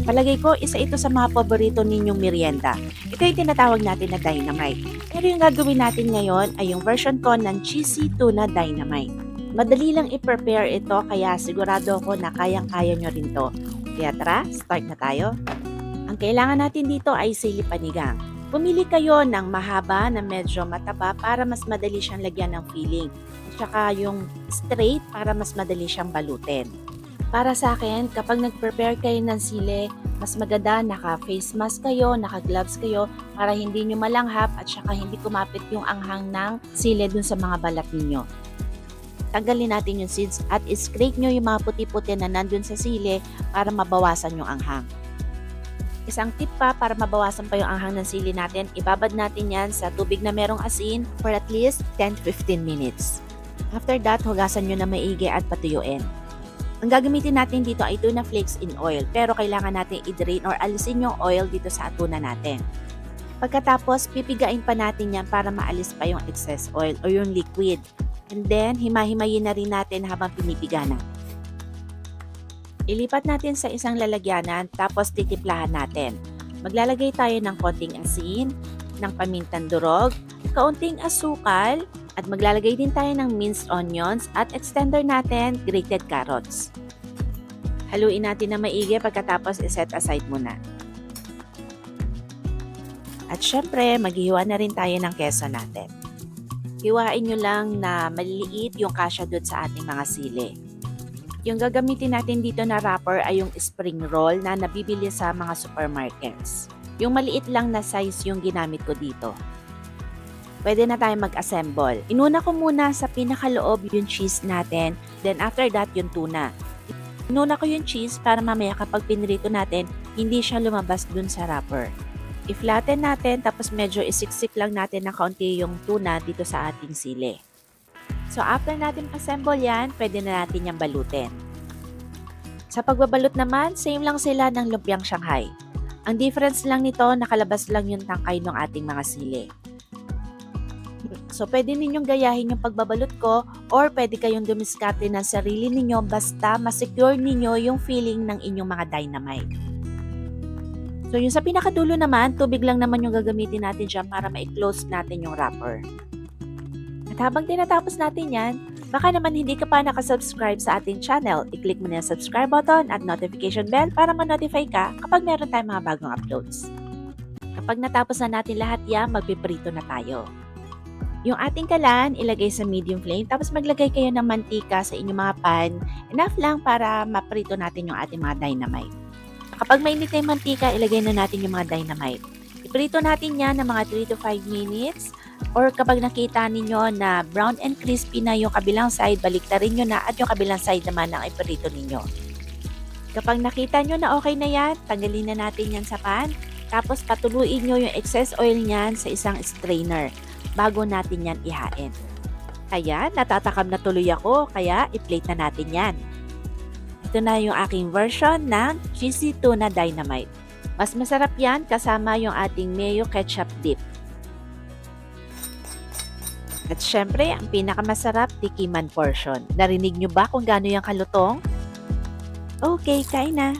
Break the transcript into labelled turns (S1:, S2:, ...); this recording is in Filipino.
S1: Palagay ko, isa ito sa mga paborito ninyong merienda. Ito yung tinatawag natin na dynamite. Pero yung gagawin natin ngayon ay yung version ko ng cheesy tuna dynamite. Madali lang i-prepare ito kaya sigurado ako na kayang-kaya nyo rin to. Kaya tara, start na tayo. Ang kailangan natin dito ay sili panigang. Pumili kayo ng mahaba na medyo mataba para mas madali siyang lagyan ng filling. At saka yung straight para mas madali siyang balutin. Para sa akin, kapag nag-prepare kayo ng sili, mas maganda naka-face mask kayo, naka-gloves kayo para hindi nyo malanghap at saka hindi kumapit yung anghang ng sili dun sa mga balat ninyo. Tanggalin natin yung seeds at scrape nyo yung mga puti-puti na nandun sa sili para mabawasan yung anghang. Isang tip pa para mabawasan pa yung anghang ng sili natin, ibabad natin yan sa tubig na merong asin for at least 10-15 minutes. After that, hugasan nyo na maigi at patuyuin. Ang gagamitin natin dito ay tuna flakes in oil, pero kailangan natin i-drain or alisin yung oil dito sa tuna natin. Pagkatapos, pipigain pa natin yan para maalis pa yung excess oil o yung liquid. And then, himahimayin na rin natin habang pinipiga na. Ilipat natin sa isang lalagyanan, tapos titimplahan natin. Maglalagay tayo ng konting asin, ng pamintang durog, kaunting asukal, at maglalagay din tayo ng minced onions at extender natin, grated carrots. Haluin natin na maigi pagkatapos iset aside muna. At syempre, maghihiwa na rin tayo ng keso natin. Hiwain nyo lang na maliliit yung kasya doon sa ating mga sili. Yung gagamitin natin dito na wrapper ay yung spring roll na nabibili sa mga supermarkets. Yung maliit lang na size yung ginamit ko dito. Pwede na tayo mag-assemble. Inuna ko muna sa pinakaloob yung cheese natin, then after that yung tuna. Inuna ko yung cheese para mamaya kapag pinirito natin, hindi siya lumabas dun sa wrapper. I-flatten natin tapos medyo isiksik lang natin ng kaunti yung tuna dito sa ating sili. So after natin assemble yan, pwede na natin yung balutin. Sa pagbabalot naman, same lang sila ng lumpiang Shanghai. Ang difference lang nito, nakalabas lang yung tangkay ng ating mga sili. So, pwede ninyong gayahin yung pagbabalot ko or pwede kayong dumiskarte ng sarili ninyo basta masecure ninyo yung feeling ng inyong mga dynamite. So, yung sa pinakadulo naman, tubig lang naman yung gagamitin natin dyan para ma-close natin yung wrapper. At habang tinatapos natin yan, baka naman hindi ka pa nakasubscribe sa ating channel, i-click mo na yung subscribe button at notification bell para ma-notify ka kapag meron tayong mga bagong uploads. Kapag natapos na natin lahat yan, magpiprito na tayo. Yung ating kalan, ilagay sa medium flame, tapos maglagay kayo ng mantika sa inyong mga pan, enough lang para maprito natin yung ating mga dynamite. Kapag mainit na yung mantika, ilagay na natin yung mga dynamite. Iprito natin yan ng mga 3 to 5 minutes, or kapag nakita ninyo na brown and crispy na yung kabilang side, baliktarin nyo na at yung kabilang side naman ang iprito ninyo. Kapag nakita nyo na okay na yan, tanggalin na natin yan sa pan, tapos patuluin nyo yung excess oil niyan sa isang strainer bago natin yan ihain. Kaya natatakam na tuloy ako, kaya i-plate na natin yan. Ito na yung aking version ng cheesy tuna dynamite. Mas masarap yan kasama yung ating mayo ketchup dip. At syempre, ang pinakamasarap, tikiman portion. Narinig nyo ba kung gaano yung kalutong? Okay, kain na!